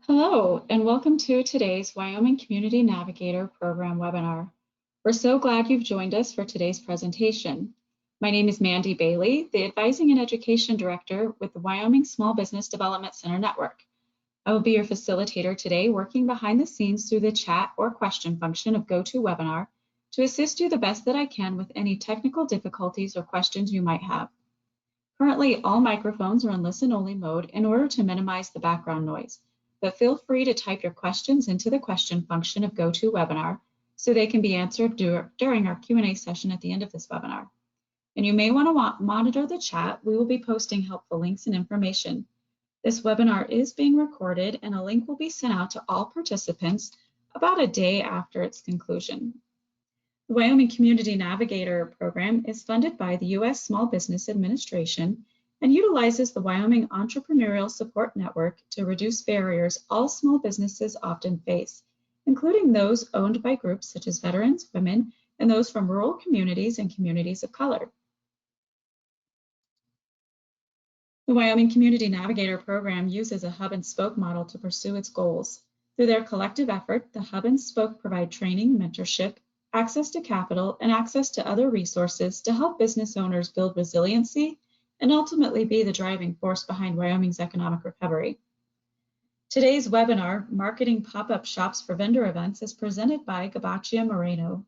Hello, and welcome to today's Wyoming Community Navigator Program webinar. We're so glad you've joined us for today's presentation. My name is Mandy Bailey, the Advising and Education Director with the Wyoming Small Business Development Center Network. I will be your facilitator today, working behind the scenes through the chat or question function of GoToWebinar to assist you the best that I can with any technical difficulties or questions you might have. Currently, all microphones are in listen-only mode in order to minimize the background noise, but feel free to type your questions into the question function of GoToWebinar so they can be answered during our Q&A session at the end of this webinar. And you may want to monitor the chat. We will be posting helpful links and information. This webinar is being recorded, and a link will be sent out to all participants about a day after its conclusion. The Wyoming Community Navigator program is funded by the U.S. Small Business Administration and utilizes the Wyoming Entrepreneurial Support Network to reduce barriers all small businesses often face, including those owned by groups such as veterans, women, and those from rural communities and communities of color. The Wyoming Community Navigator program uses a hub and spoke model to pursue its goals. Through their collective effort, the hub and spoke provide training, mentorship, access to capital, and access to other resources to help business owners build resiliency and ultimately be the driving force behind Wyoming's economic recovery. Today's webinar, Marketing Pop-Up Shops for Vendor Events, is presented by Gabachia Moreno.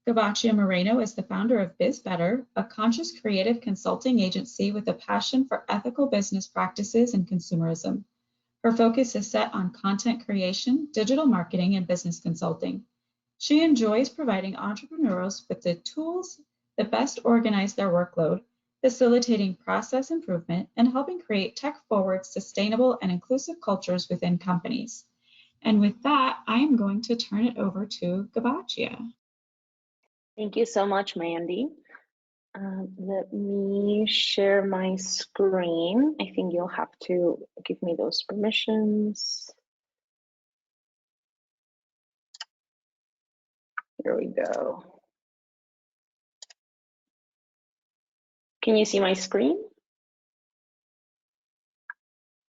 Gabachia Moreno is the founder of Biz Better, a conscious creative consulting agency with a passion for ethical business practices and consumerism. Her focus is set on content creation, digital marketing, and business consulting. She enjoys providing entrepreneurs with the tools that best organize their workload, facilitating process improvement, and helping create tech-forward, sustainable, and inclusive cultures within companies. And with that, I am going to turn it over to Gabachia. Thank you so much, Mandy. Let me share my screen. I think you'll have to give me those permissions. Here we go. Can you see my screen?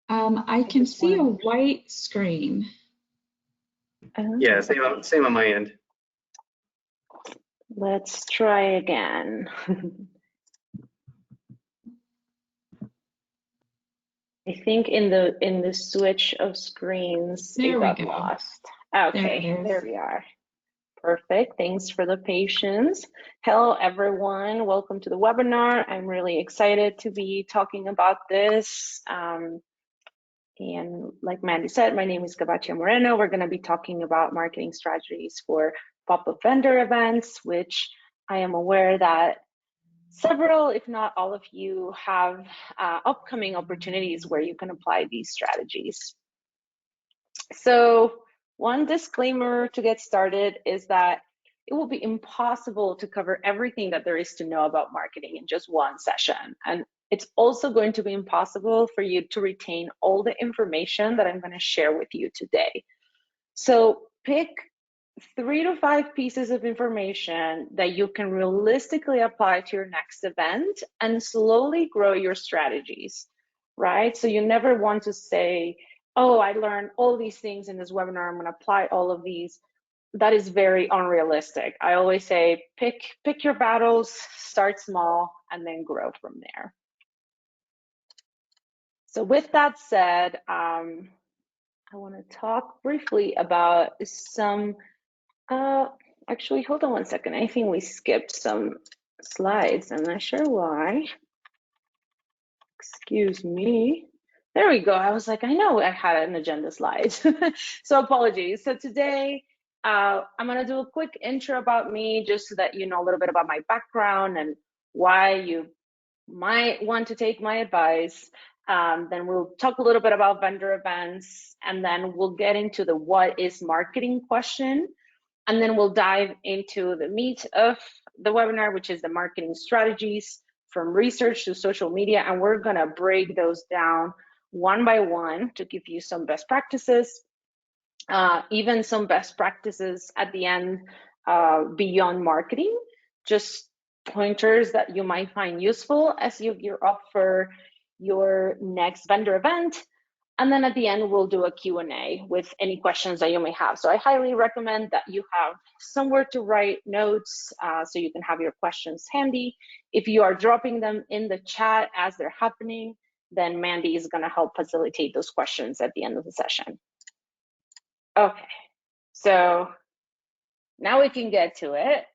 I can see a white screen. Yeah, same on my end. Let's try again. I think in the switch of screens, it got lost. Okay, there we are. Perfect. Thanks for the patience. Hello, everyone. Welcome to the webinar. I'm really excited to be talking about this. And like Mandy said, my name is Gabachia Moreno. We're going to be talking about marketing strategies for pop-up vendor events, which I am aware that several, if not all of you, have upcoming opportunities where you can apply these strategies. So one disclaimer to get started is that it will be impossible to cover everything that there is to know about marketing in just one session. And it's also going to be impossible for you to retain all the information that I'm going to share with you today. So pick 3 to 5 pieces of information that you can realistically apply to your next event and slowly grow your strategies, right? So you never want to say, oh, I learned all these things in this webinar, I'm going to apply all of these. That is very unrealistic. I always say, pick your battles, start small, and then grow from there. So with that said, I want to talk briefly about some, actually, hold on one second. I think we skipped some slides. I'm not sure why. Excuse me. There we go. I was like, I know I had an agenda slide. So apologies. So today, I'm going to do a quick intro about me just so that you know a little bit about my background and why you might want to take my advice. Then we'll talk a little bit about vendor events, and then we'll get into the what is marketing question. And then we'll dive into the meat of the webinar, which is the marketing strategies from research to social media. And we're going to break those down one by one to give you some best practices, even some best practices at the end beyond marketing, just pointers that you might find useful as you gear up for your next vendor event. And then at the end, we'll do a Q&A with any questions that you may have. So I highly recommend that you have somewhere to write notes so you can have your questions handy. If you are dropping them in the chat as they're happening, then Mandy is going to help facilitate those questions at the end of the session. Okay, so now we can get to it.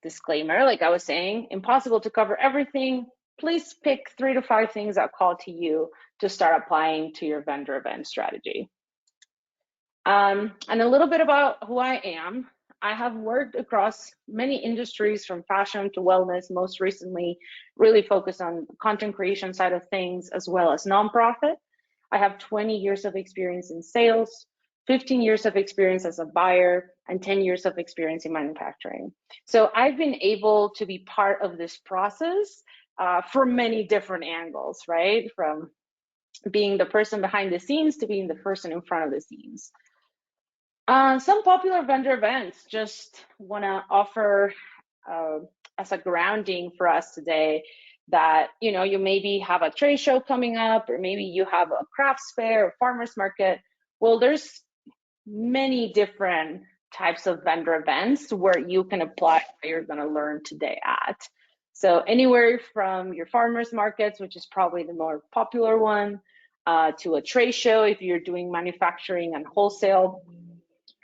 Disclaimer, like I was saying, impossible to cover everything. Please pick 3 to 5 things that call to you to start applying to your vendor event strategy. And a little bit about who I am. I have worked across many industries from fashion to wellness, most recently really focused on content creation side of things as well as nonprofit. I have 20 years of experience in sales, 15 years of experience as a buyer, and 10 years of experience in manufacturing. So I've been able to be part of this process from many different angles, right? From being the person behind the scenes to being the person in front of the scenes. Some popular vendor events, just want to offer as a grounding for us today that, you know, you maybe have a trade show coming up, or maybe you have a crafts fair or farmers market. Well, there's many different types of vendor events where you can apply what you're going to learn today at. So anywhere from your farmers markets, which is probably the more popular one, to a trade show if you're doing manufacturing and wholesale,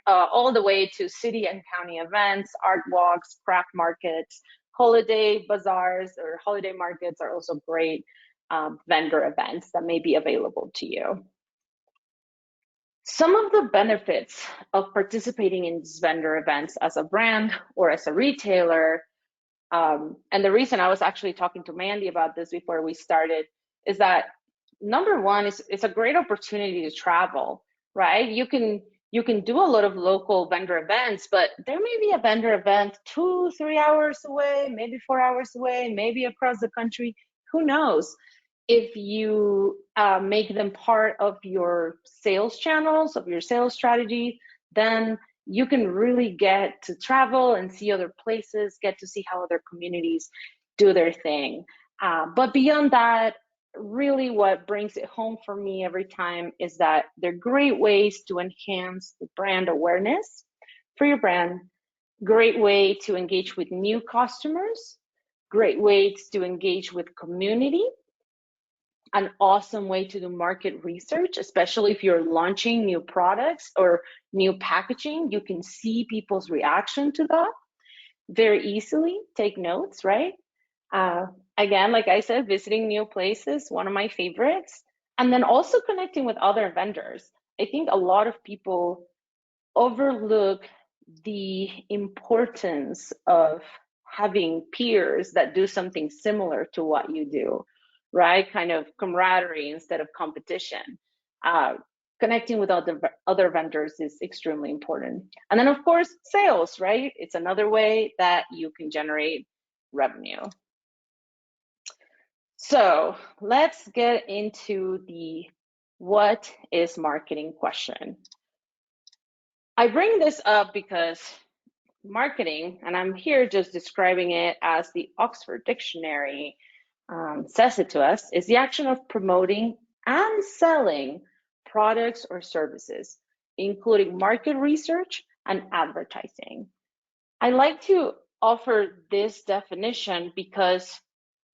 all the way to city and county events, art walks, craft markets, holiday bazaars or holiday markets are also great vendor events that may be available to you. Some of the benefits of participating in these vendor events as a brand or as a retailer, and the reason I was actually talking to Mandy about this before we started, is that number one, it's a great opportunity to travel, right? You can do a lot of local vendor events, but there may be a vendor event 2-3 hours away, maybe 4 hours away, maybe across the country, who knows? If you make them part of your sales channels, of your sales strategy, then you can really get to travel and see other places, get to see how other communities do their thing. But beyond that, really what brings it home for me every time is that they're great ways to enhance the brand awareness for your brand, great way to engage with new customers, great ways to engage with community, an awesome way to do market research, especially if you're launching new products or new packaging. You can see people's reaction to that very easily, take notes, right? Again, like I said, visiting new places, one of my favorites. And then also connecting with other vendors. I think a lot of people overlook the importance of having peers that do something similar to what you do, right? Kind of camaraderie instead of competition. Connecting with other vendors is extremely important. And then of course, sales, right? It's another way that you can generate revenue. So let's get into the what is marketing question. I bring this up because marketing, and I'm here just describing it as the Oxford Dictionary says it to us, is the action of promoting and selling products or services, including market research and advertising. I like to offer this definition because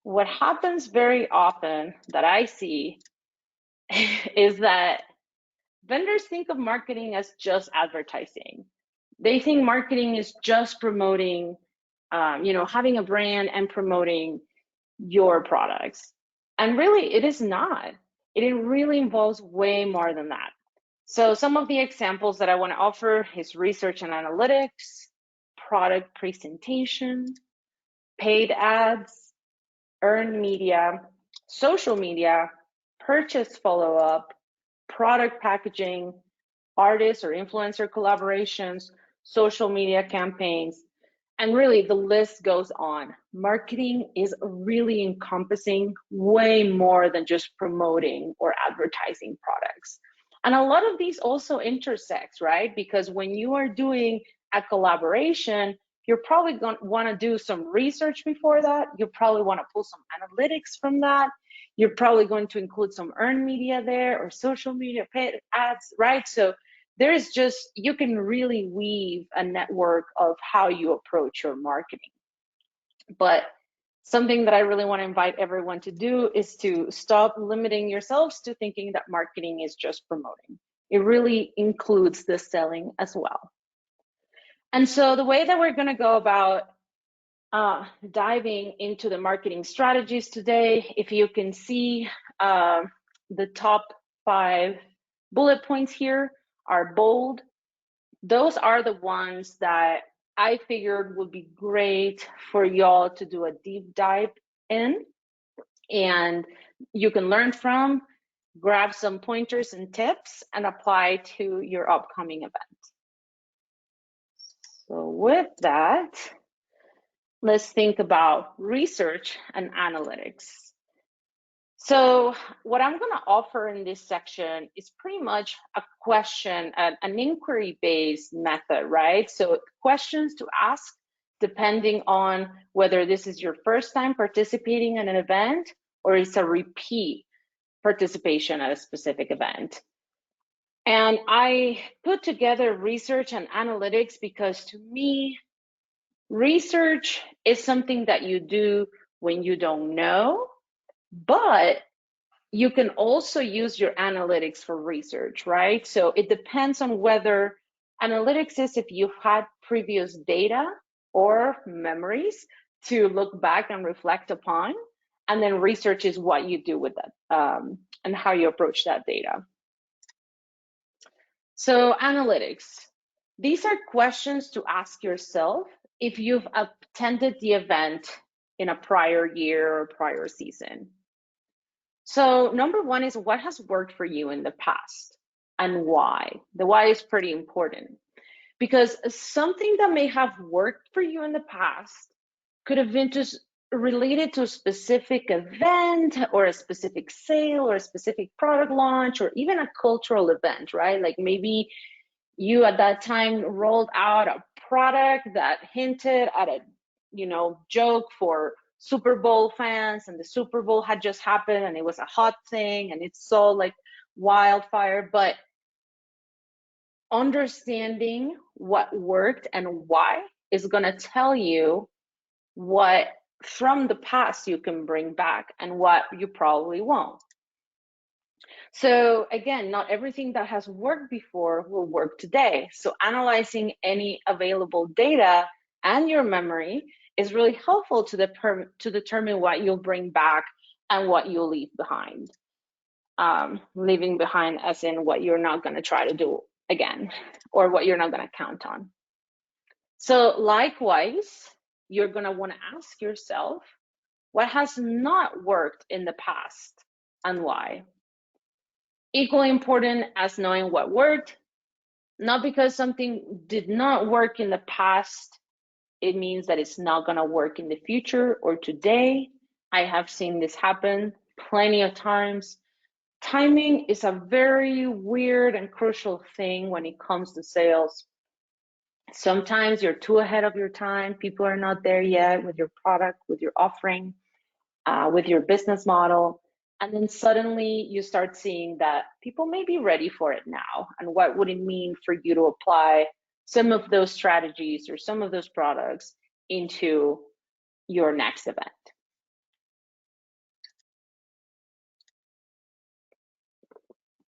what happens very often that I see is that vendors think of marketing as just advertising. They think marketing is just promoting, having a brand and promoting your products. And really, it is not. It really involves way more than that. So some of the examples that I want to offer is research and analytics, product presentation, paid ads, earned media, social media, purchase follow-up, product packaging, artist or influencer collaborations, social media campaigns, and really the list goes on. Marketing is really encompassing way more than just promoting or advertising products. And a lot of these also intersects, right? Because when you are doing a collaboration, you're probably going to want to do some research before that. You probably want to pull some analytics from that. You're probably going to include some earned media there or social media paid ads, right? So there's just, you can really weave a network of how you approach your marketing. But something that I really want to invite everyone to do is to stop limiting yourselves to thinking that marketing is just promoting. It really includes the selling as well. And so the way that we're going to go about diving into the marketing strategies today, if you can see the top 5 bullet points here are bold. Those are the ones that I figured would be great for y'all to do a deep dive in, and you can learn from, grab some pointers and tips, and apply to your upcoming event. So with that, let's think about research and analytics. So what I'm going to offer in this section is pretty much a question, an inquiry-based method, right? So questions to ask depending on whether this is your first time participating in an event or it's a repeat participation at a specific event. And I put together research and analytics because to me, research is something that you do when you don't know, but you can also use your analytics for research, right? So it depends on whether analytics is if you've had previous data or memories to look back and reflect upon, and then research is what you do with that and how you approach that data. So analytics, these are questions to ask yourself if you've attended the event in a prior year or prior season. So number 1 is what has worked for you in the past and why? The why is pretty important because something that may have worked for you in the past could have been just related to a specific event or a specific sale or a specific product launch or even a cultural event, right? Like maybe you at that time rolled out a product that hinted at a, joke for Super Bowl fans, and the Super Bowl had just happened and it was a hot thing and it's so like wildfire. But understanding what worked and why is going to tell you what from the past you can bring back and what you probably won't. So again, not everything that has worked before will work today. So analyzing any available data and your memory is really helpful to determine what you'll bring back and what you'll leave behind. Leaving behind as in what you're not going to try to do again or what you're not going to count on. So likewise, you're going to want to ask yourself, what has not worked in the past and why? Equally important as knowing what worked, not because something did not work in the past, it means that it's not going to work in the future or today. I have seen this happen plenty of times. Timing is a very weird and crucial thing when it comes to sales. Sometimes you're too ahead of your time. People are not there yet with your product, with your offering, with your business model. And then suddenly you start seeing that people may be ready for it now. And what would it mean for you to apply some of those strategies or some of those products into your next event?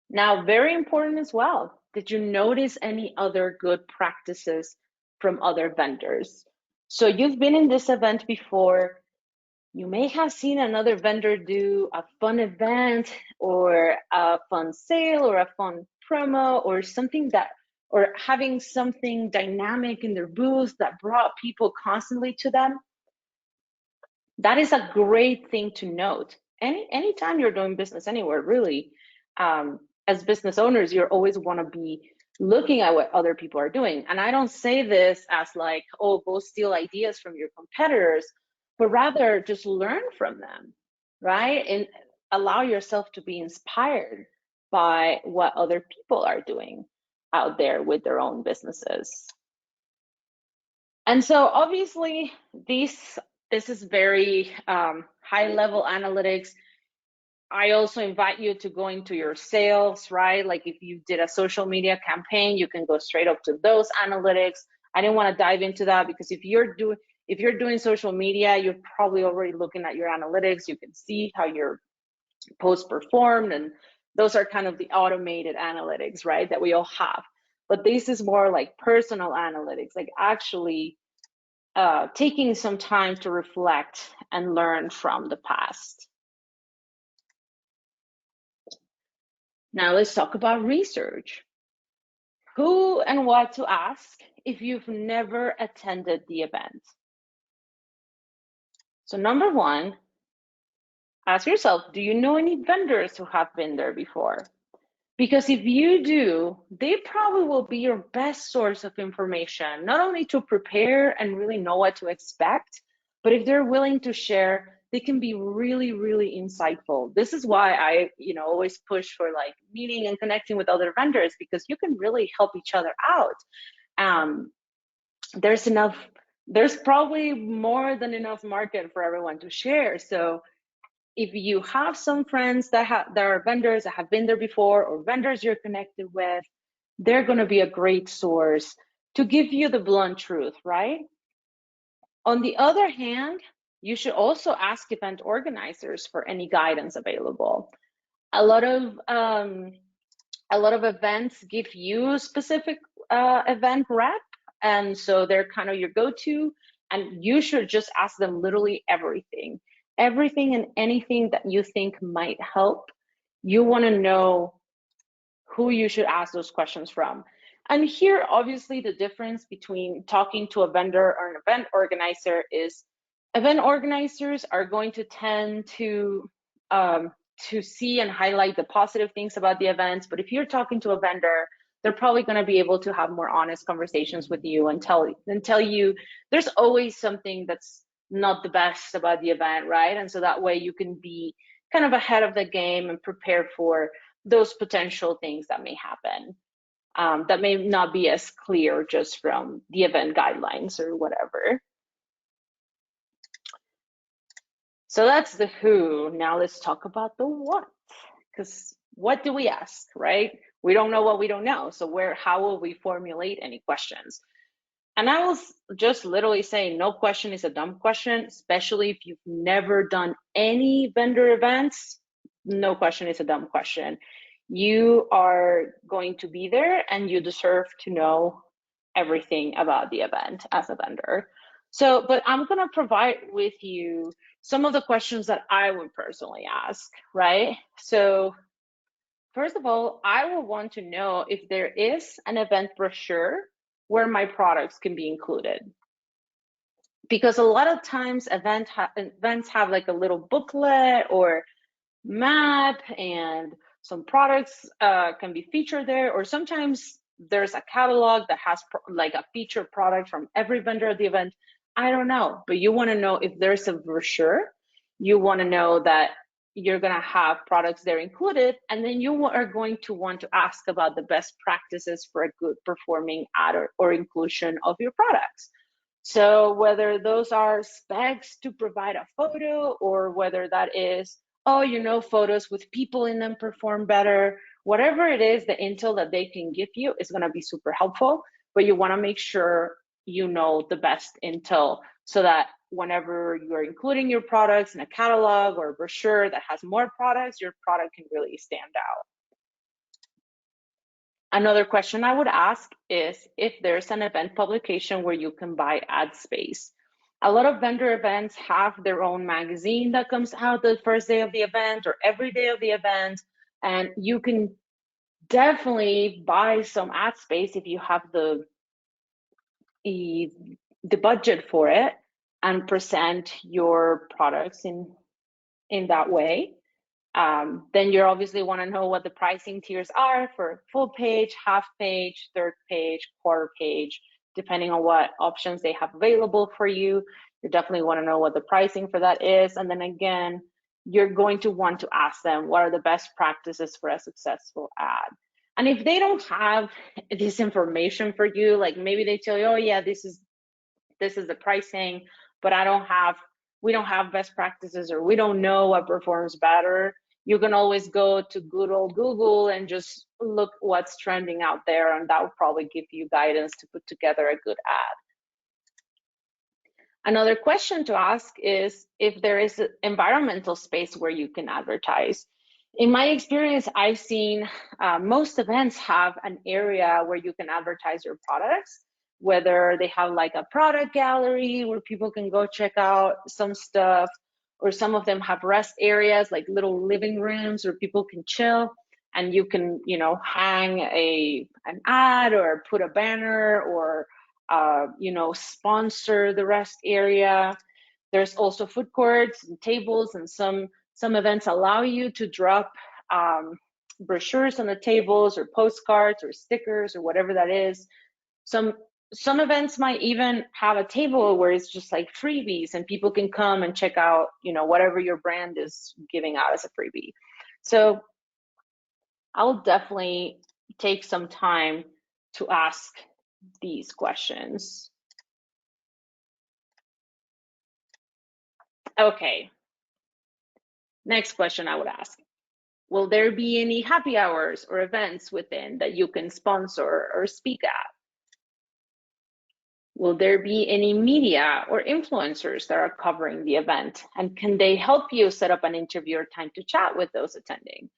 Now, very important as well, did you notice any other good practices from other vendors? So you've been in this event before. You may have seen another vendor do a fun event or a fun sale or a fun promo or something that, or having something dynamic in their booth that brought people constantly to them. That is a great thing to note. Anytime you're doing business anywhere, really, as business owners, you always want to be looking at what other people are doing. And I don't say this as like, oh, go steal ideas from your competitors, but rather just learn from them, right? And allow yourself to be inspired by what other people are doing out there with their own businesses. And so obviously this is very high level analytics. I also invite you to go into your sales, right? Like if you did a social media campaign, you can go straight up to those analytics. I didn't want to dive into that because if you're doing social media, you're probably already looking at your analytics. You can see how your post performed, and those are kind of the automated analytics, right, that we all have. But this is more like personal analytics, like actually taking some time to reflect and learn from the past. Now let's talk about research. Who and what to ask if you've never attended the event. So number one, ask yourself, do you know any vendors who have been there before? Because if you do, they probably will be your best source of information, not only to prepare and really know what to expect, but if they're willing to share, they can be really, really insightful. This is why I, always push for like meeting and connecting with other vendors, because you can really help each other out. There's probably more than enough market for everyone to share. So if you have some friends that are vendors that have been there before, or vendors you're connected with, they're going to be a great source to give you the blunt truth, right? On the other hand, you should also ask event organizers for any guidance available. A lot of events give you specific event rep, and so they're kind of your go-to, and you should just ask them literally everything and anything that you think might help. You want to know who you should ask those questions from. And here, obviously, the difference between talking to a vendor or an event organizer is event organizers are going to tend to see and highlight the positive things about the events. But if you're talking to a vendor, they're probably going to be able to have more honest conversations with you and tell you there's always something that's not the best about the event, right? And so that way you can be kind of ahead of the game and prepare for those potential things that may happen, that may not be as clear just from the event guidelines or whatever. So that's the who. Now let's talk about the what. Because what do we ask, right? We don't know what we don't know. So how will we formulate any questions? And I will just literally say no question is a dumb question, especially if you've never done any vendor events. No question is a dumb question. You are going to be there and you deserve to know everything about the event as a vendor. So, but I'm going to provide with you some of the questions that I would personally ask, right? So first of all, I will want to know if there is an event brochure where my products can be included. Because a lot of times events have like a little booklet or map, and some products can be featured there, or sometimes there's a catalog that has like a featured product from every vendor at the event. I don't know, but you want to know if there's a brochure. You want to know that you're going to have products there included, and then you are going to want to ask about the best practices for a good performing ad or inclusion of your products. So whether those are specs to provide a photo, or whether that is, photos with people in them perform better, whatever it is, the intel that they can give you is going to be super helpful, but you want to make sure you know the best intel so that whenever you're including your products in a catalog or a brochure that has more products, your product can really stand out. Another question I would ask is if there's an event publication where you can buy ad space. A lot of vendor events have their own magazine that comes out the first day of the event or every day of the event, and you can definitely buy some ad space if you have the budget for it and present your products in that way. Then you obviously want to know what the pricing tiers are for full page, half page, third page, quarter page, depending on what options they have available for you. You definitely want to know what the pricing for that is. And then again, you're going to want to ask them, what are the best practices for a successful ad? And if they don't have this information for you, like maybe they tell you, oh yeah, this is this is the pricing, but we don't have best practices, or we don't know what performs better, you can always go to good old Google and just look what's trending out there, and that will probably give you guidance to put together a good ad. Another question to ask is if there is an environmental space where you can advertise. In my experience, I've seen most events have an area where you can advertise your products, whether they have like a product gallery where people can go check out some stuff, or some of them have rest areas like little living rooms where people can chill, and you can, you know, hang an ad or put a banner, or you know, sponsor the rest area. There's also food courts and tables, and some events allow you to drop brochures on the tables, or postcards or stickers or whatever that is. Some events might even have a table where it's just like freebies, and people can come and check out, you know, whatever your brand is giving out as a freebie. So I'll definitely take some time to ask these questions. Okay, next question I would ask. Will there be any happy hours or events within that you can sponsor or speak at? Will there be any media or influencers that are covering the event? And can they help you set up an interview or time to chat with those attending?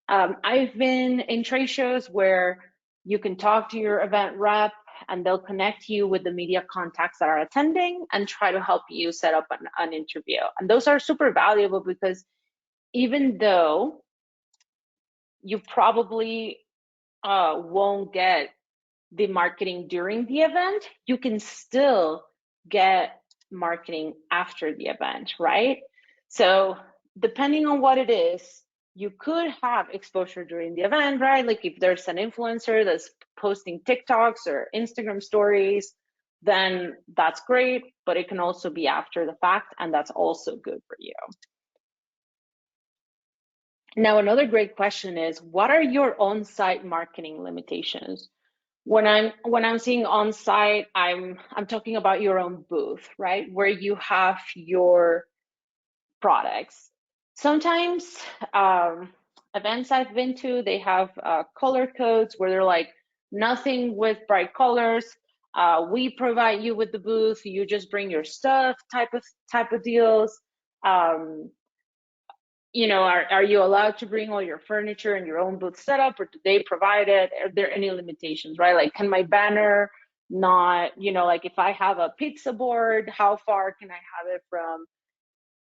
I've been in trade shows where you can talk to your event rep, and they'll connect you with the media contacts that are attending and try to help you set up an interview. And those are super valuable, because even though you probably won't get the marketing during the event, you can still get marketing after the event, right? So depending on what it is, you could have exposure during the event, right? Like if there's an influencer that's posting TikToks or Instagram stories, then that's great, but it can also be after the fact, and that's also good for you. Now, another great question is, what are your on-site marketing limitations? When I'm seeing on-site, I'm talking about your own booth, right? Where you have your products. Sometimes events I've been to, they have color codes where they're like, nothing with bright colors. We provide you with the booth. You just bring your stuff type of deals. You know, are you allowed to bring all your furniture and your own booth setup, or do they provide it? Are there any limitations, right? Like, can my banner not, you know, like if I have a pizza board, how far can I have it from,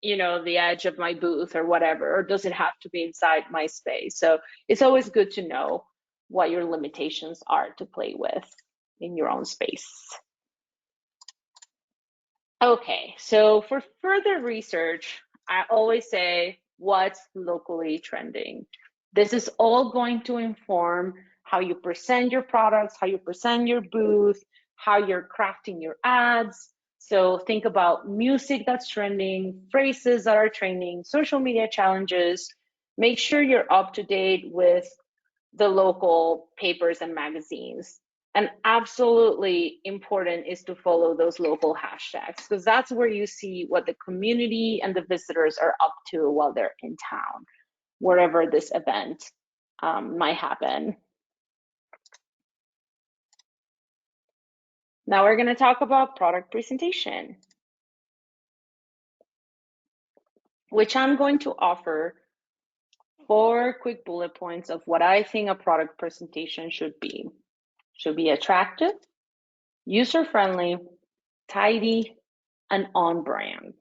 you know, the edge of my booth or whatever, or does it have to be inside my space? So it's always good to know what your limitations are to play with in your own space. Okay, so for further research, I always say, what's locally trending? This is all going to inform how you present your products, how you present your booth, how you're crafting your ads. So think about music that's trending, phrases that are trending, social media challenges. Make sure you're up to date with the local papers and magazines. And absolutely important is to follow those local hashtags, because that's where you see what the community and the visitors are up to while they're in town, wherever this event might happen. Now we're going to talk about product presentation, which I'm going to offer 4 quick bullet points of what I think a product presentation should be. Should be attractive, user-friendly, tidy, and on brand.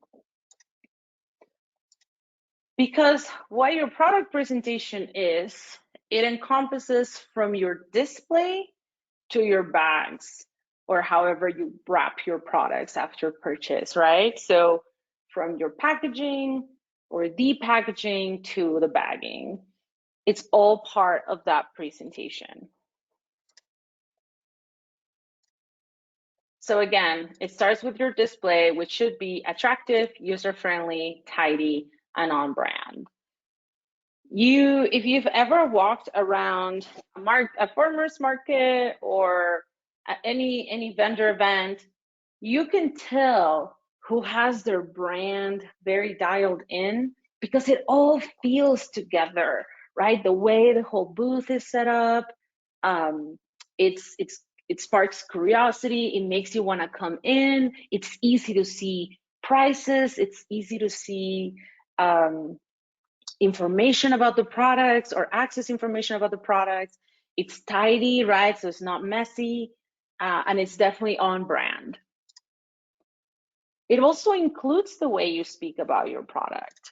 Because what your product presentation is, it encompasses from your display to your bags, or however you wrap your products after purchase, right? So from your packaging or the packaging to the bagging, it's all part of that presentation. So again, it starts with your display, which should be attractive, user-friendly, tidy, and on brand. If you've ever walked around a farmer's market or any vendor event, you can tell who has their brand very dialed in because it all feels together, right? The way the whole booth is set up, it sparks curiosity. It makes you want to come in. It's easy to see prices. It's easy to see information about the products or access information about the products. It's tidy, right? So it's not messy, and it's definitely on brand. It also includes the way you speak about your product.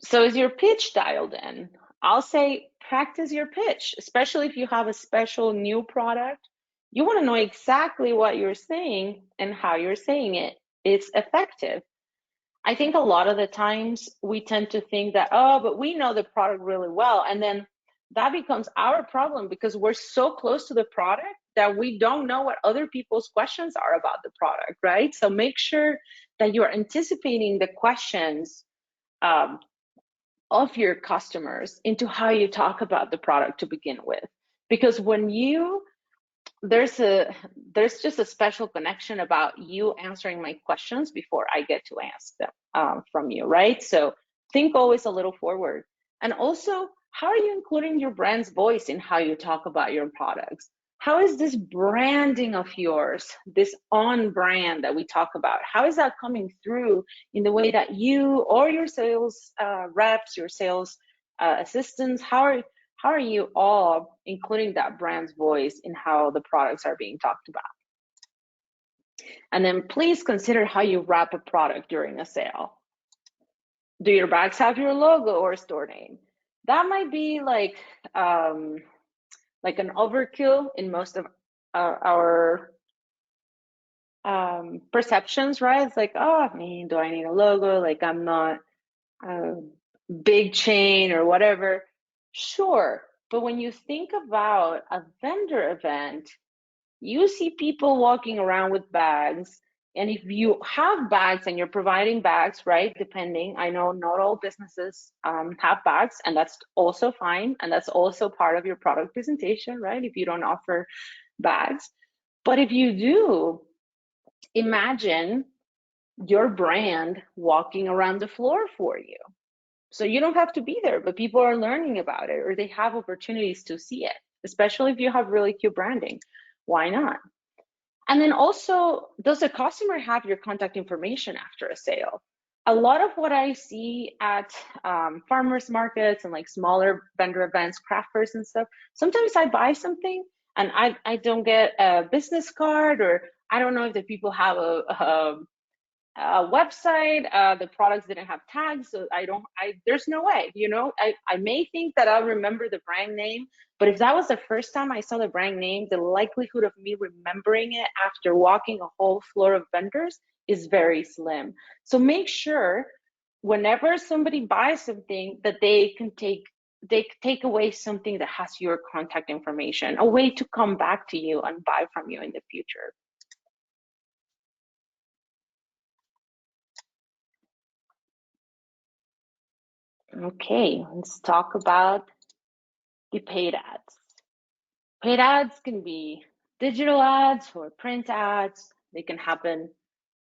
So is your pitch dialed in? I'll say practice your pitch, especially if you have a special new product. You want to know exactly what you're saying and how you're saying it. It's effective. I think a lot of the times we tend to think that, oh, but we know the product really well. And then that becomes our problem because we're so close to the product that we don't know what other people's questions are about the product, right? So make sure that you're anticipating the questions of your customers into how you talk about the product to begin with. Because when there's just a special connection about you answering my questions before I get to ask them from you, right? So think always a little forward. And also, how are you including your brand's voice in how you talk about your products? How is this branding of yours, this on brand that we talk about, how is that coming through in the way that you or your sales reps, your sales assistants, how are you all including that brand's voice in how the products are being talked about? And then please consider how you wrap a product during a sale. Do your bags have your logo or store name? That might be like an overkill in most of our perceptions, right? It's like, oh, I mean, do I need a logo? Like, I'm not a big chain or whatever. Sure. But when you think about a vendor event, you see people walking around with bags. And if you have bags and you're providing bags, right, depending, I know not all businesses have bags, and that's also fine. And that's also part of your product presentation, right, if you don't offer bags. But if you do, imagine your brand walking around the floor for you. So you don't have to be there, but people are learning about it or they have opportunities to see it, especially if you have really cute branding. Why not? And then also, does the customer have your contact information after a sale? A lot of what I see at farmers markets and like smaller vendor events, craft fairs and stuff, sometimes I buy something and I don't get a business card, or I don't know if the people have a website, the products didn't have tags, so there's no way, I may think that I'll remember the brand name, but if that was the first time I saw the brand name, the likelihood of me remembering it after walking a whole floor of vendors is very slim. So make sure whenever somebody buys something that they take away something that has your contact information, a way to come back to you and buy from you in the future. Okay, let's talk about the paid ads. Paid ads can be digital ads or print ads. They can happen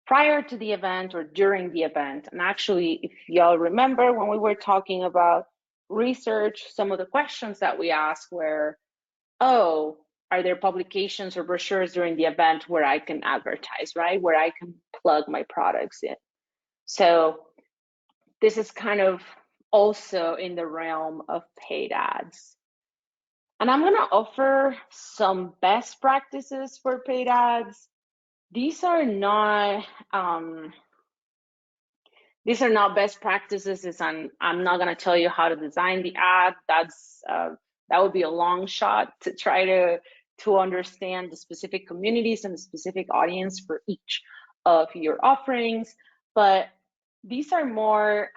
prior to the event or during the event. And actually, if y'all remember when we were talking about research, some of the questions that we asked were, oh, are there publications or brochures during the event where I can advertise, right? Where I can plug my products in. So this is kind of also in the realm of paid ads. And I'm going to offer some best practices for paid ads. These are not best practices. I'm not going to tell you how to design the ad. That would be a long shot to try to understand the specific communities and the specific audience for each of your offerings. But these are more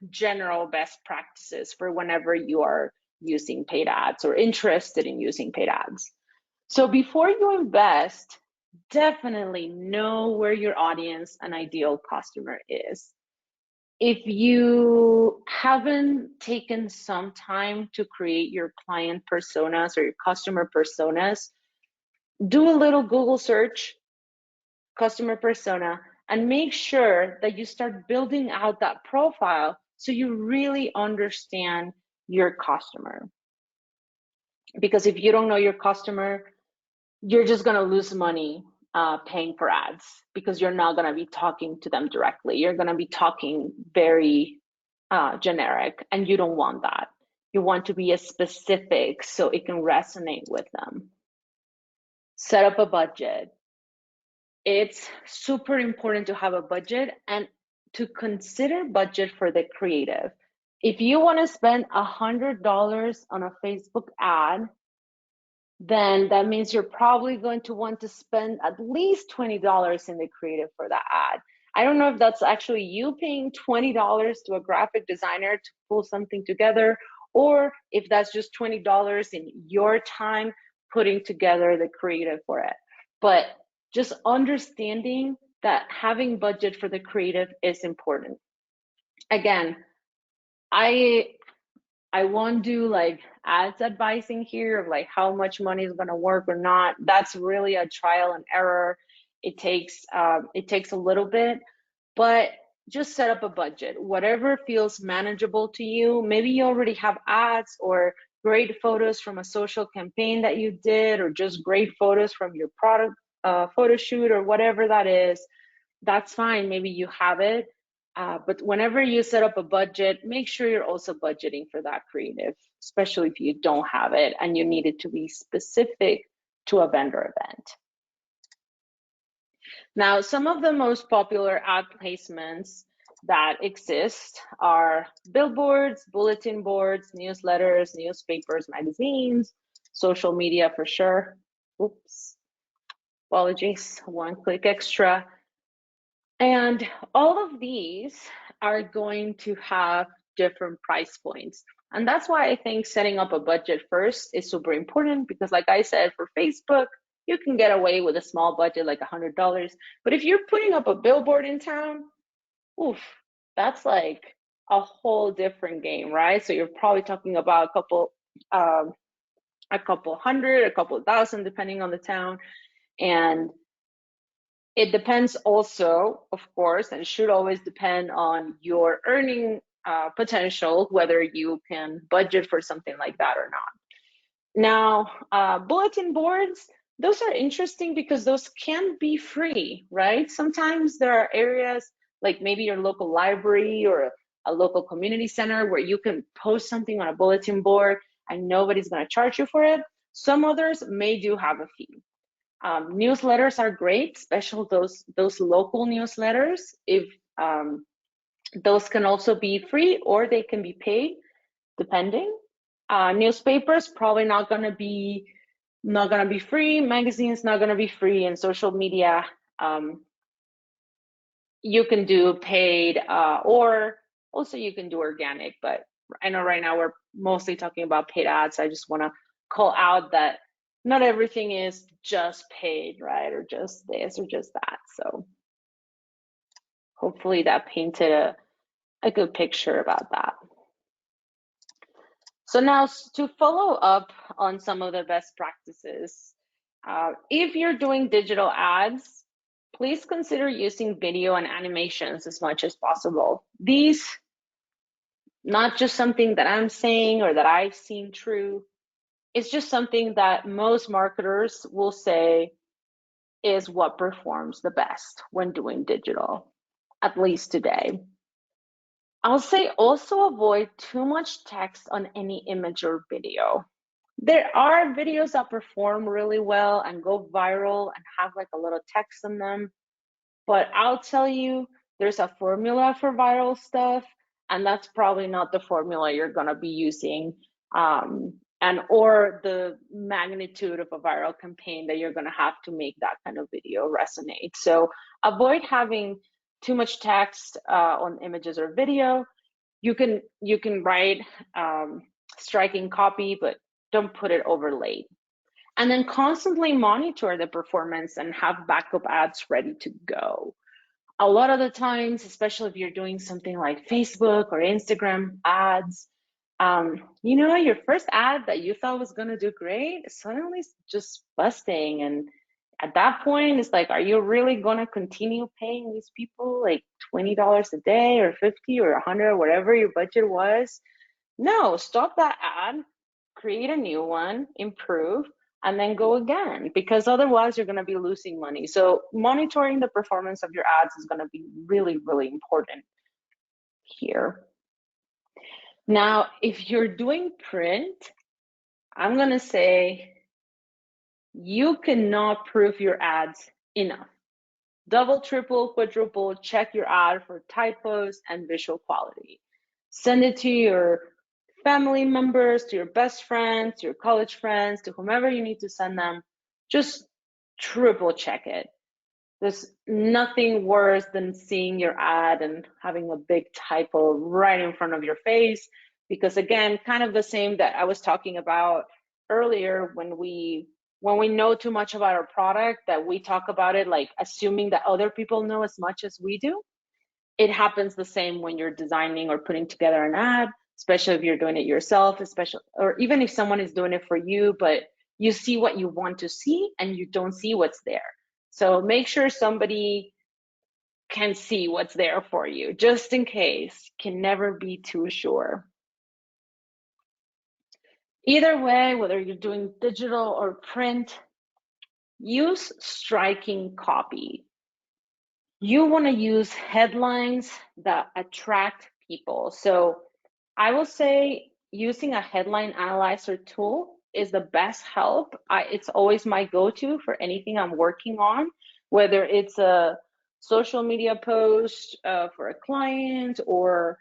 general best practices for whenever you are using paid ads or interested in using paid ads. So before you invest, definitely know where your audience and ideal customer is. If you haven't taken some time to create your client personas or your customer personas, do a little Google search. customer persona, and make sure that you start building out that profile so you really understand your customer. Because if you don't know your customer, you're just going to lose money paying for ads, because you're not going to be talking to them directly. You're going to be talking very generic, and you don't want that. You want to be as specific so it can resonate with them. Set up a budget. It's super important to have a budget and to consider budget for the creative. If you want to spend $100 on a Facebook ad, then that means you're probably going to want to spend at least $20 in the creative for that ad. I don't know if that's actually you paying $20 to a graphic designer to pull something together, or if that's just $20 in your time putting together the creative for it. But just understanding that having budget for the creative is important. Again, I won't do like ads advising here of like how much money is going to work or not. That's really a trial and error. It takes a little bit, but just set up a budget. Whatever feels manageable to you. Maybe you already have ads or great photos from a social campaign that you did, or just great photos from your product photo shoot or whatever that is. That's fine. Maybe you have it. But whenever you set up a budget, make sure you're also budgeting for that creative, especially if you don't have it and you need it to be specific to a vendor event. Now, some of the most popular ad placements that exist are billboards, bulletin boards, newsletters, newspapers, magazines, social media for sure. Oops, apologies, one click extra. And all of these are going to have different price points. And that's why I think setting up a budget first is super important, because like I said, for Facebook, you can get away with a small budget like $100. But if you're putting up a billboard in town, oof, that's like a whole different game, right? So you're probably talking about a couple hundred, a couple thousand, depending on the town. And it depends also, of course, and should always depend on your earning potential, whether you can budget for something like that or not. Now, bulletin boards, those are interesting because those can be free, right? Sometimes there are areas like maybe your local library or a local community center where you can post something on a bulletin board and nobody's going to charge you for it. Some others may do have a fee. Newsletters are great, especially those local newsletters. If those can also be free or they can be paid, depending. Newspapers probably not gonna be free. Magazines not gonna be free, and social media you can do paid or also you can do organic. But I know right now we're mostly talking about paid ads. I just want to call out that not everything is just paid, right? Or just this or just that. So hopefully that painted a good picture about that. So now to follow up on some of the best practices, if you're doing digital ads, please consider using video and animations as much as possible. These, not just something that I'm saying or that I've seen true, it's just something that most marketers will say is what performs the best when doing digital, at least today. I'll say also avoid too much text on any image or video. There are videos that perform really well and go viral and have like a little text on them, but I'll tell you, there's a formula for viral stuff, and that's probably not the formula you're gonna be using, or the magnitude of a viral campaign that you're gonna have to make that kind of video resonate. So avoid having too much text on images or video. You can write striking copy, but don't put it overlaid. And then constantly monitor the performance and have backup ads ready to go. A lot of the times, especially if you're doing something like Facebook or Instagram ads, your first ad that you thought was going to do great suddenly is just busting, and At that point, it's like, are you really going to continue paying these people like $20 a day or 50 or 100, whatever your budget was? No, stop that ad, create a new one, improve, and then go again, because otherwise you're going to be losing money. So monitoring the performance of your ads is going to be really, really important here. Now, if you're doing print, I'm going to say you cannot proof your ads enough. Double, triple, quadruple, check your ad for typos and visual quality. Send it to your family members, to your best friends, to your college friends, to whomever you need to send them. Just triple check it. There's nothing worse than seeing your ad and having a big typo right in front of your face, because again, kind of the same that I was talking about earlier, when we know too much about our product, that we talk about it like assuming that other people know as much as we do. It happens the same when you're designing or putting together an ad, especially if you're doing it yourself, or even if someone is doing it for you, but you see what you want to see and you don't see what's there. So make sure somebody can see what's there for you, just in case. Can never be too sure. Either way, whether you're doing digital or print, use striking copy. You want to use headlines that attract people. So I will say using a headline analyzer tool is the best help. It's always my go-to for anything I'm working on, whether it's a social media post for a client, or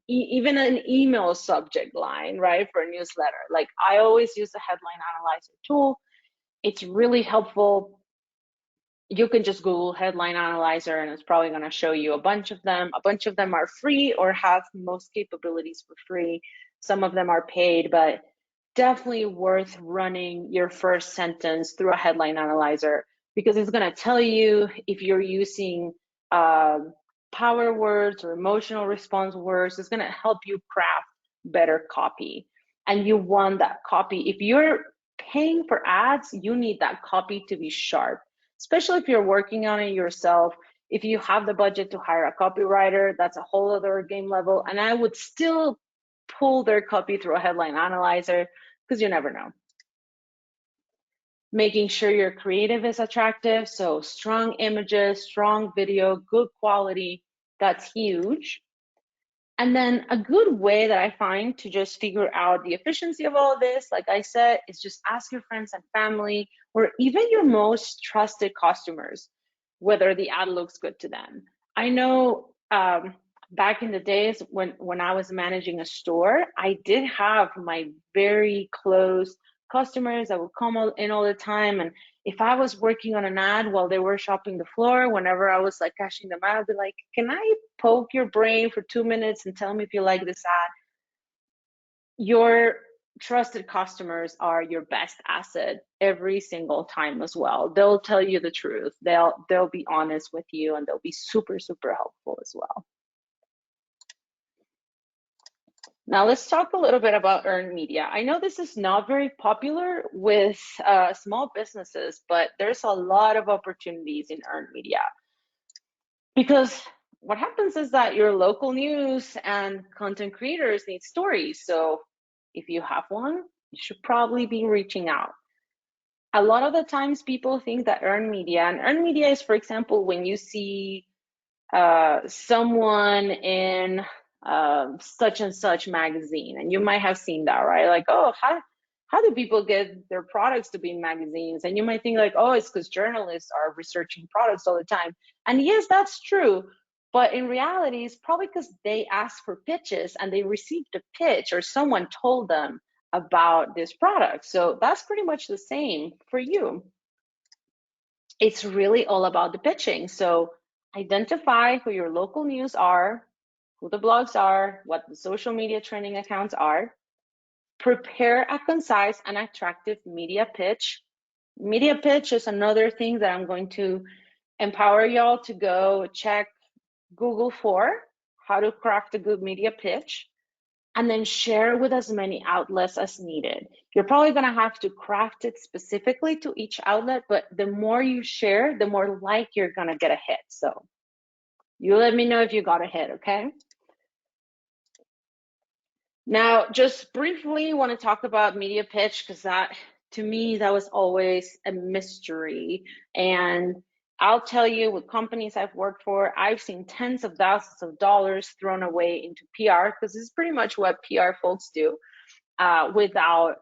even an email subject line, right, for a newsletter. Like, I always use the headline analyzer tool. It's really helpful. You can just Google headline analyzer and it's probably going to show you a bunch of them. A bunch of them are free or have most capabilities for free. Some of them are paid, but definitely worth running your first sentence through a headline analyzer, because it's going to tell you if you're using power words or emotional response words. It's going to help you craft better copy. And you want that copy. If you're paying for ads, you need that copy to be sharp, especially if you're working on it yourself. If you have the budget to hire a copywriter, that's a whole other game level. And I would still pull their copy through a headline analyzer, because you never know. Making sure your creative is attractive. So strong images, strong video, good quality, that's huge. And then a good way that I find to just figure out the efficiency of all of this, like I said, is just ask your friends and family, or even your most trusted customers, whether the ad looks good to them. I know back in the days when I was managing a store, I did have my very close customers that would come in all the time. And if I was working on an ad while they were shopping the floor, whenever I was like cashing them out, I'd be like, can I poke your brain for 2 minutes and tell me if you like this ad? Your trusted customers are your best asset every single time as well. They'll tell you the truth. They'll be honest with you, and they'll be super, super helpful as well. Now let's talk a little bit about earned media. I know this is not very popular with small businesses, but there's a lot of opportunities in earned media, because what happens is that your local news and content creators need stories. So if you have one, you should probably be reaching out. A lot of the times people think that earned media, and earned media is, for example, when you see someone in such and such magazine, and you might have seen that, right? Like, oh, how do people get their products to be in magazines? And you might think like, oh, it's because journalists are researching products all the time. And yes, that's true. But in reality, it's probably because they asked for pitches and they received a pitch, or someone told them about this product. So that's pretty much the same for you. It's really all about the pitching. So identify who your local news are, who the blogs are, what the social media trending accounts are. Prepare a concise and attractive media pitch. Media pitch is another thing that I'm going to empower y'all to go check Google for, how to craft a good media pitch. and then share with as many outlets as needed. You're probably going to have to craft it specifically to each outlet, but the more you share, the more like you're going to get a hit. So you let me know if you got a hit, okay? Now, just briefly want to talk about media pitch, because that, to me, that was always a mystery. And I'll tell you, with companies I've worked for, I've seen tens of thousands of dollars thrown away into PR, because this is pretty much what PR folks do, without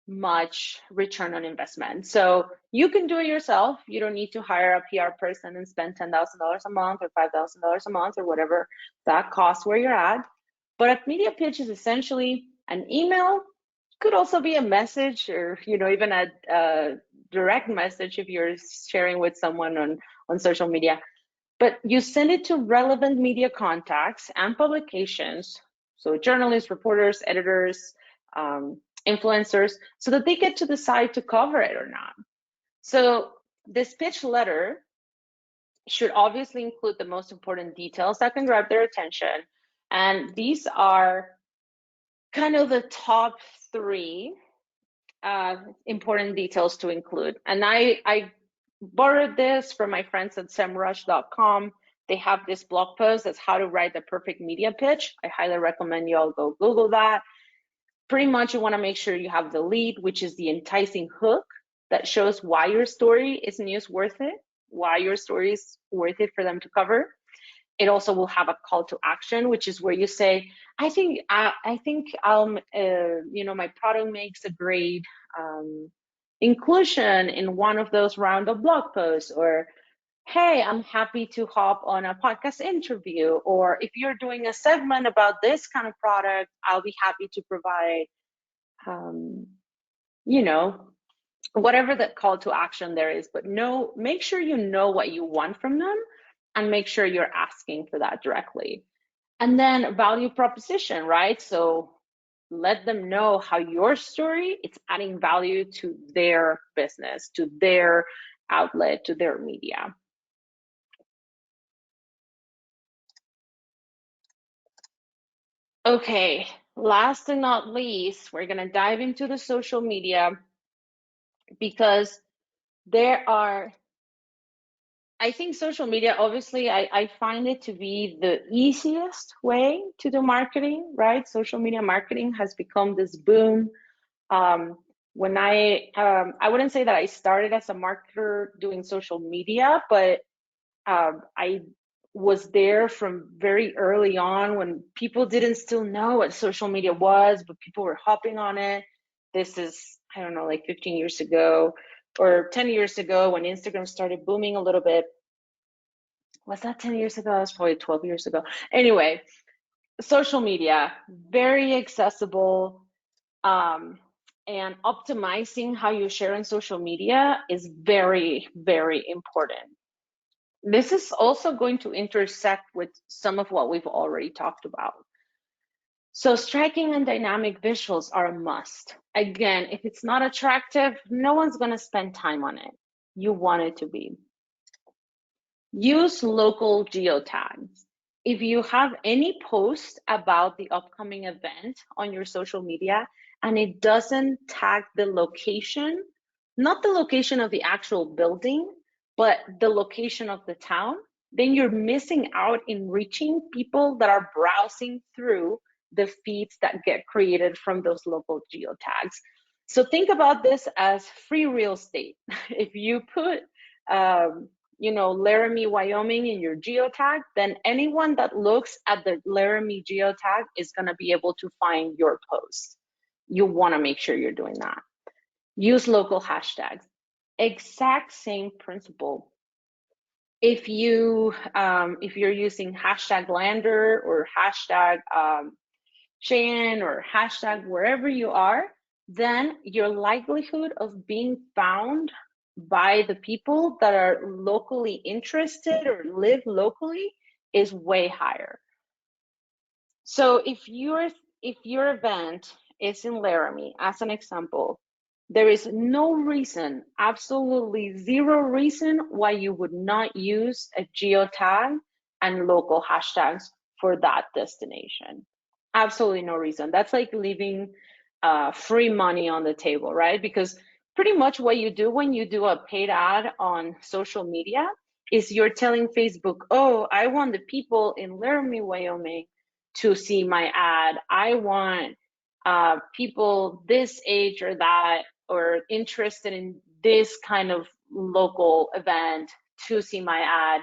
much return on investment. So you can do it yourself. You don't need to hire a PR person and spend $10,000 a month or $5,000 a month or whatever that costs where you're at. But a media pitch is essentially an email, could also be a message, or even a direct message if you're sharing with someone on social media. But you send it to relevant media contacts and publications, so journalists, reporters, editors, influencers, so that they get to decide to cover it or not. So this pitch letter should obviously include the most important details that can grab their attention. And these are kind of the top 3 important details to include. And I borrowed this from my friends at semrush.com. They have this blog post that's how to write the perfect media pitch. I highly recommend you all go Google that. Pretty much you want to make sure you have the lead, which is the enticing hook that shows why your story is newsworthy, why your story is worth it for them to cover. It also will have a call to action, which is where you say, I think my product makes a great inclusion in one of those roundup blog posts, or hey, I'm happy to hop on a podcast interview, or if you're doing a segment about this kind of product, I'll be happy to provide, whatever the call to action there is. But make sure you know what you want from them, and make sure you're asking for that directly. And then value proposition, right? So let them know how your story is adding value to their business, to their outlet, to their media. Okay, last and not least, we're gonna dive into the social media, because I think social media, obviously, I find it to be the easiest way to do marketing, right? Social media marketing has become this boom. When I wouldn't say that I started as a marketer doing social media, but I was there from very early on when people didn't still know what social media was, but people were hopping on it. This is, I don't know, like 15 years ago or 10 years ago when Instagram started booming a little bit. Was that 10 years ago? That was probably 12 years ago. Anyway, social media, very accessible, and optimizing how you share on social media is very, very important. This is also going to intersect with some of what we've already talked about. So striking and dynamic visuals are a must. Again, if it's not attractive, no one's going to spend time on it. You want it to be. Use local geotags. If you have any post about the upcoming event on your social media and it doesn't tag the location, not the location of the actual building, but the location of the town, then you're missing out in reaching people that are browsing through the feeds that get created from those local geotags. So think about this as free real estate. If you put Laramie, Wyoming in your geotag, then anyone that looks at the Laramie geotag is going to be able to find your post. You want to make sure you're doing that. Use local hashtags. Exact same principle. If you're using hashtag Lander or hashtag Cheyenne or hashtag wherever you are, then your likelihood of being found by the people that are locally interested or live locally is way higher. So if your event is in Laramie, as an example, there is no reason, absolutely zero reason, why you would not use a geotag and local hashtags for that destination. Absolutely no reason. That's like leaving free money on the table, right? Because pretty much what you do when you do a paid ad on social media is you're telling Facebook, oh, I want the people in Laramie, Wyoming to see my ad. I want people this age or that or interested in this kind of local event to see my ad,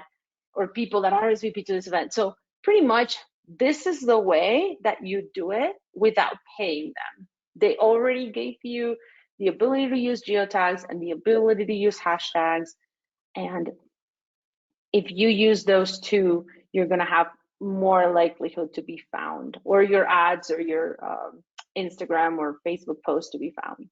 or people that RSVP to this event. So pretty much this is the way that you do it without paying them. They already gave you the ability to use geotags and the ability to use hashtags. And if you use those two, you're going to have more likelihood to be found, or your ads or your Instagram or Facebook post to be found.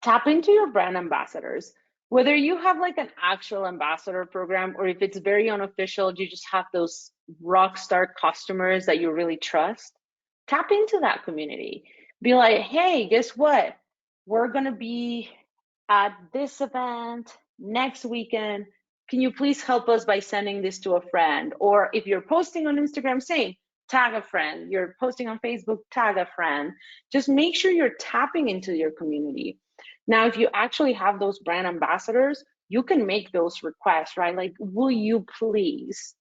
Tap into your brand ambassadors. Whether you have like an actual ambassador program, or if it's very unofficial, you just have those rock star customers that you really trust, tap into that community. Be like, hey, guess what? We're gonna be at this event next weekend. Can you please help us by sending this to a friend? Or if you're posting on Instagram, same, tag a friend. You're posting on Facebook, tag a friend. Just make sure you're tapping into your community. Now, if you actually have those brand ambassadors, you can make those requests, right? Like, will you please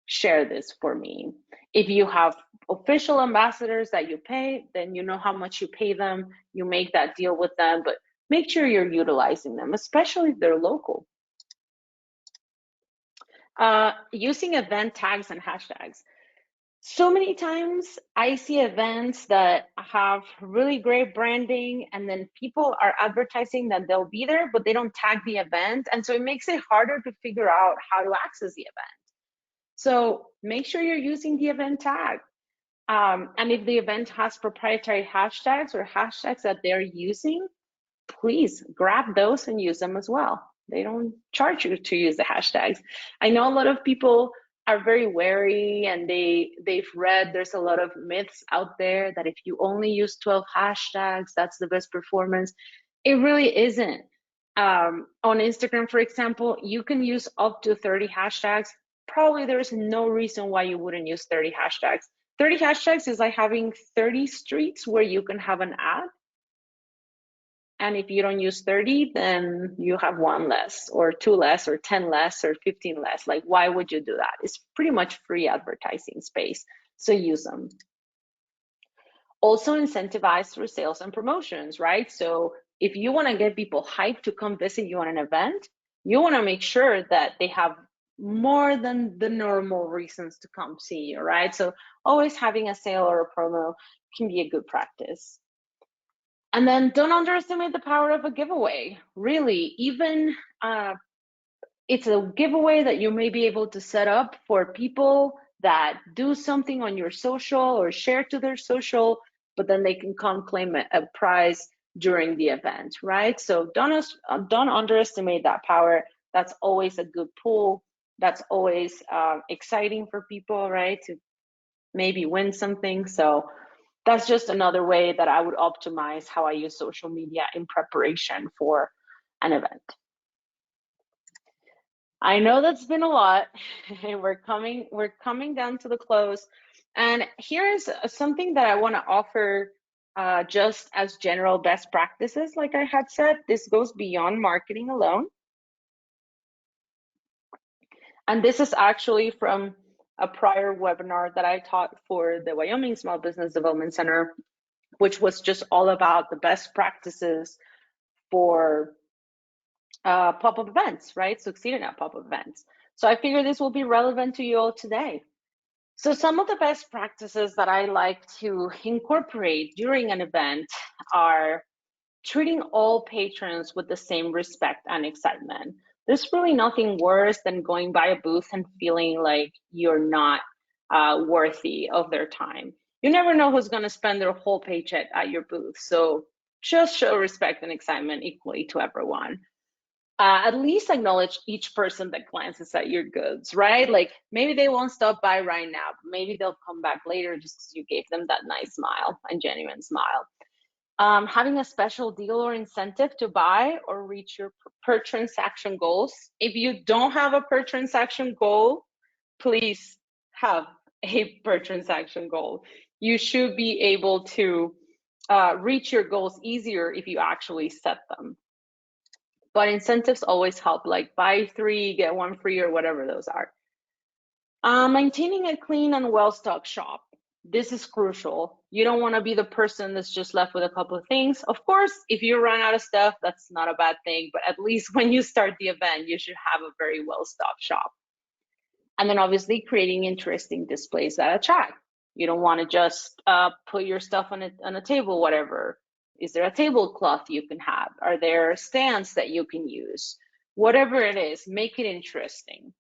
share this for me? If you have official ambassadors that you pay, then you know how much you pay them. You make that deal with them, but make sure you're utilizing them, especially if they're local. Using event tags and hashtags. So many times I see events that have really great branding, and then people are advertising that they'll be there, but they don't tag the event. And so it makes it harder to figure out how to access the event. So make sure you're using the event tag. And if the event has proprietary hashtags or hashtags that they're using, please grab those and use them as well. They don't charge you to use the hashtags. I know a lot of people are very wary, and they've read there's a lot of myths out there that if you only use 12 hashtags, that's the best performance. It really isn't. On Instagram, for example, you can use up to 30 hashtags. Probably there's no reason why you wouldn't use 30 hashtags. 30 hashtags is like having 30 streets where you can have an ad. And if you don't use 30, then you have one less, or two less, or 10 less, or 15 less. Like, why would you do that? It's pretty much free advertising space, so use them. Also incentivize through sales and promotions, right? So if you want to get people hyped to come visit you on an event, you want to make sure that they have more than the normal reasons to come see you, right? So always having a sale or a promo can be a good practice. And then don't underestimate the power of a giveaway. Really, even it's a giveaway that you may be able to set up for people that do something on your social or share to their social, but then they can come claim a prize during the event, right? So don't underestimate that power. That's always a good pull. That's always exciting for people, right? To maybe win something. So that's just another way that I would optimize how I use social media in preparation for an event. I know that's been a lot. We're coming down to the close. And here is something that I want to offer just as general best practices. Like I had said, this goes beyond marketing alone. And this is actually from a prior webinar that I taught for the Wyoming Small Business Development Center, which was just all about the best practices for pop-up events, right? Succeeding at pop-up events. So I figure this will be relevant to you all today. So some of the best practices that I like to incorporate during an event are treating all patrons with the same respect and excitement. There's really nothing worse than going by a booth and feeling like you're not worthy of their time. You never know who's going to spend their whole paycheck at your booth. So just show respect and excitement equally to everyone. At least acknowledge each person that glances at your goods, right? Like maybe they won't stop by right now, but maybe they'll come back later just because you gave them that nice smile and genuine smile. Having a special deal or incentive to buy or reach your per transaction goals. If you don't have a per transaction goal, please have a per transaction goal. You should be able to reach your goals easier if you actually set them. But incentives always help, like buy 3, get 1 free, or whatever those are. Maintaining a clean and well-stocked shop. This is crucial. You don't want to be the person that's just left with a couple of things. Of course, if you run out of stuff, that's not a bad thing, but at least when you start the event, you should have a very well-stocked shop. And then obviously creating interesting displays that attract. You don't want to just put your stuff on a table, whatever. Is there a tablecloth you can have? Are there stands that you can use? Whatever it is, make it interesting.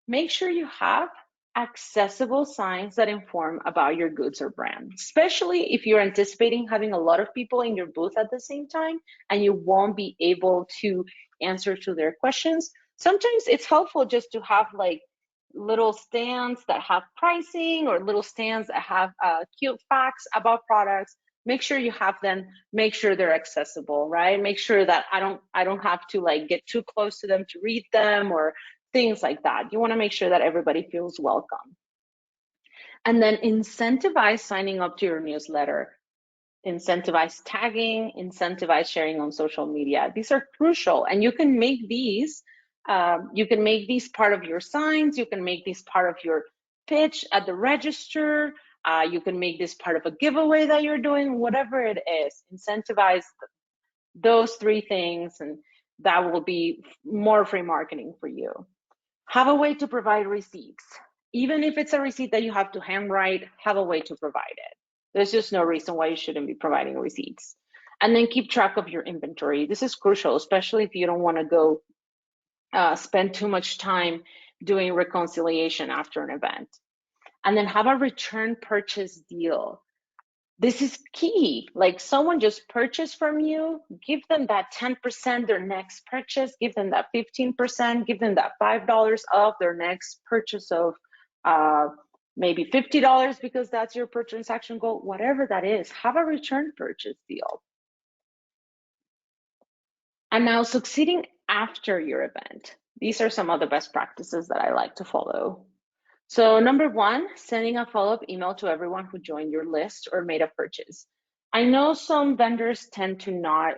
Make sure you have accessible signs that inform about your goods or brand, especially if you're anticipating having a lot of people in your booth at the same time and you won't be able to answer to their questions. Sometimes it's helpful just to have like little stands that have pricing or little stands that have cute facts about products. Make sure you have them, make sure they're accessible, right? Make sure that I don't have to like get too close to them to read them or things like that. You want to make sure that everybody feels welcome. And then incentivize signing up to your newsletter. Incentivize tagging, incentivize sharing on social media. These are crucial, and you can make these part of your signs. You can make these part of your pitch at the register. You can make this part of a giveaway that you're doing, whatever it is. Incentivize those 3 things, and that will be more free marketing for you. Have a way to provide receipts. Even if it's a receipt that you have to handwrite, have a way to provide it. There's just no reason why you shouldn't be providing receipts. And then keep track of your inventory. This is crucial, especially if you don't want to go spend too much time doing reconciliation after an event. And then have a return purchase deal. This is key. Like someone just purchased from you, give them that 10% their next purchase, give them that 15%, give them that $5 off their next purchase of maybe $50 because that's your per transaction goal, whatever that is. Have a return purchase deal. And now succeeding after your event. These are some of the best practices that I like to follow. So number 1, sending a follow-up email to everyone who joined your list or made a purchase. I know some vendors tend to not,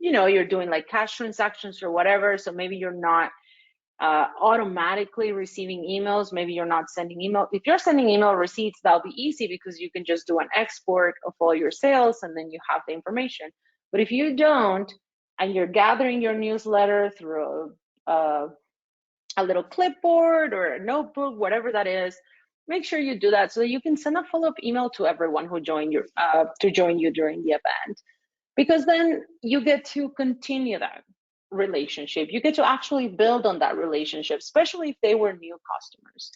you're doing like cash transactions or whatever, so maybe you're not automatically receiving emails. Maybe you're not sending email. If you're sending email receipts, that'll be easy because you can just do an export of all your sales and then you have the information. But if you don't, and you're gathering your newsletter through a little clipboard or a notebook, whatever that is, make sure you do that so that you can send a follow-up email to everyone who joined to join you during the event, because then you get to continue that relationship. You get to actually build on that relationship, especially if they were new customers.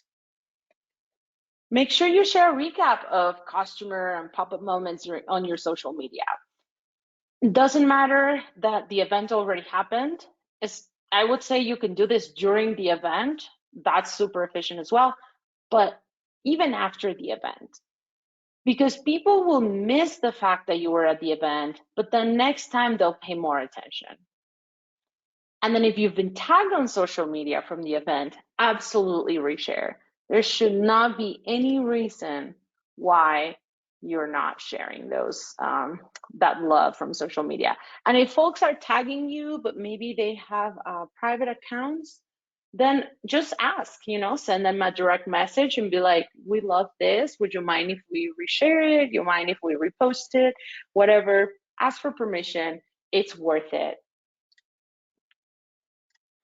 Make sure you share a recap of customer and pop-up moments on your social media. It doesn't matter that the event already happened. I would say you can do this during the event. That's super efficient as well. But even after the event, because people will miss the fact that you were at the event, but then next time they'll pay more attention. And then if you've been tagged on social media from the event, absolutely reshare. There should not be any reason why you're not sharing those that love from social media. And if folks are tagging you, but maybe they have private accounts, then just ask, send them a direct message and be like, we love this. Would you mind if we reshare it? You mind if we repost it? Whatever, ask for permission. It's worth it.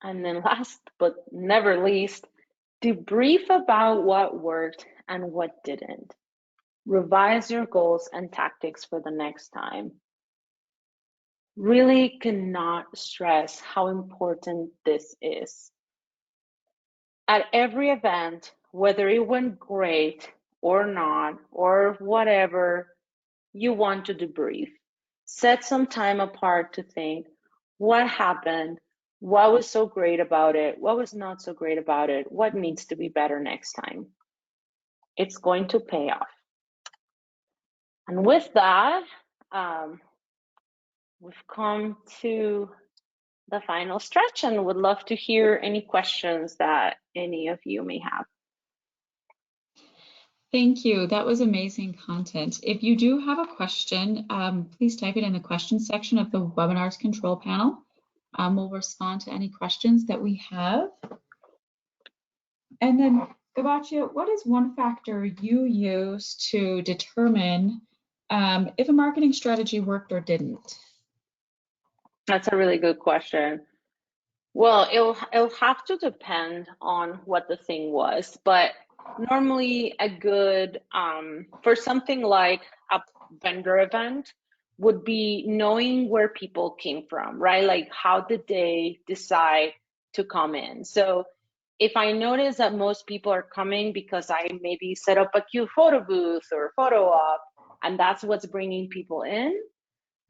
And then last but never least, debrief about what worked and what didn't. Revise your goals and tactics for the next time. Really cannot stress how important this is. At every event, whether it went great or not, or whatever, you want to debrief. Set some time apart to think, what happened? What was so great about it? What was not so great about it? What needs to be better next time? It's going to pay off. And with that, we've come to the final stretch and would love to hear any questions that any of you may have. Thank you. That was amazing content. If you do have a question, please type it in the questions section of the webinar's control panel. We'll respond to any questions that we have. And then, Gabatia, what is one factor you use to determine if a marketing strategy worked or didn't? That's a really good question. Well, it'll have to depend on what the thing was, but normally a good for something like a vendor event would be knowing where people came from, right? Like, how did they decide to come in? So if I notice that most people are coming because I maybe set up a cute photo booth or photo op, and that's what's bringing people in,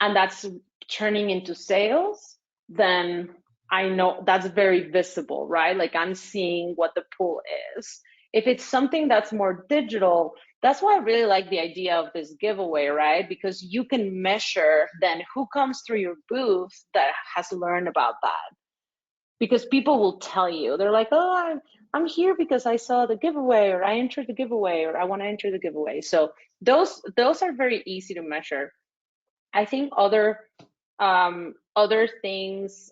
and that's turning into sales, then I know that's very visible, right? Like, I'm seeing what the pool is. If it's something that's more digital, that's why I really like the idea of this giveaway, right? Because you can measure then who comes through your booth that has learned about that. Because people will tell you, they're like, oh, I'm here because I saw the giveaway, or I entered the giveaway, or I want to enter the giveaway. So those are very easy to measure. I think other things,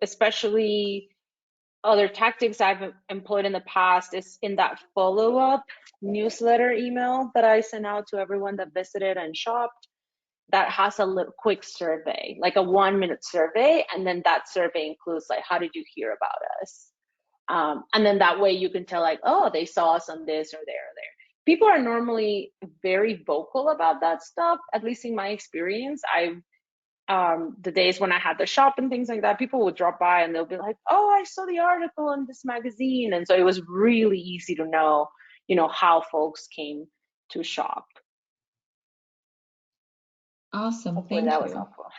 especially other tactics I've employed in the past, is in that follow-up newsletter email that I sent out to everyone that visited and shopped, that has a little quick survey, like a 1-minute survey, and then that survey includes like, how did you hear about us? And then that way you can tell, like, oh, they saw us on this or there or there. People are normally very vocal about that stuff, at least in my experience. The days when I had the shop and things like that, people would drop by and they'll be like, oh, I saw the article in this magazine. And so it was really easy to know, how folks came to shop. Awesome. Hopefully that was helpful.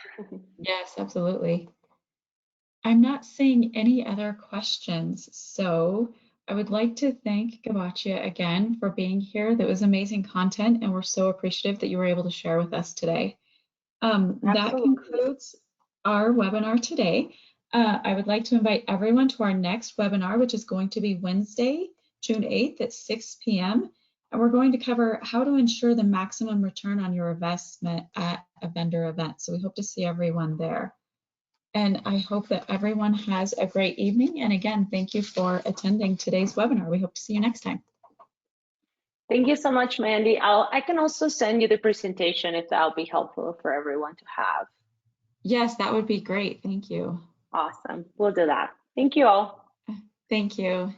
Yes, absolutely. I'm not seeing any other questions, so I would like to thank Gabatia again for being here. That was amazing content, and we're so appreciative that you were able to share with us today. That concludes our webinar today. I would like to invite everyone to our next webinar, which is going to be Wednesday, June 8th at 6 p.m. And we're going to cover how to ensure the maximum return on your investment at a vendor event. So we hope to see everyone there. And I hope that everyone has a great evening. And again, thank you for attending today's webinar. We hope to see you next time. Thank you so much, Mandy. I can also send you the presentation if that'll be helpful for everyone to have. Yes, that would be great. Thank you. Awesome. We'll do that. Thank you all. Thank you.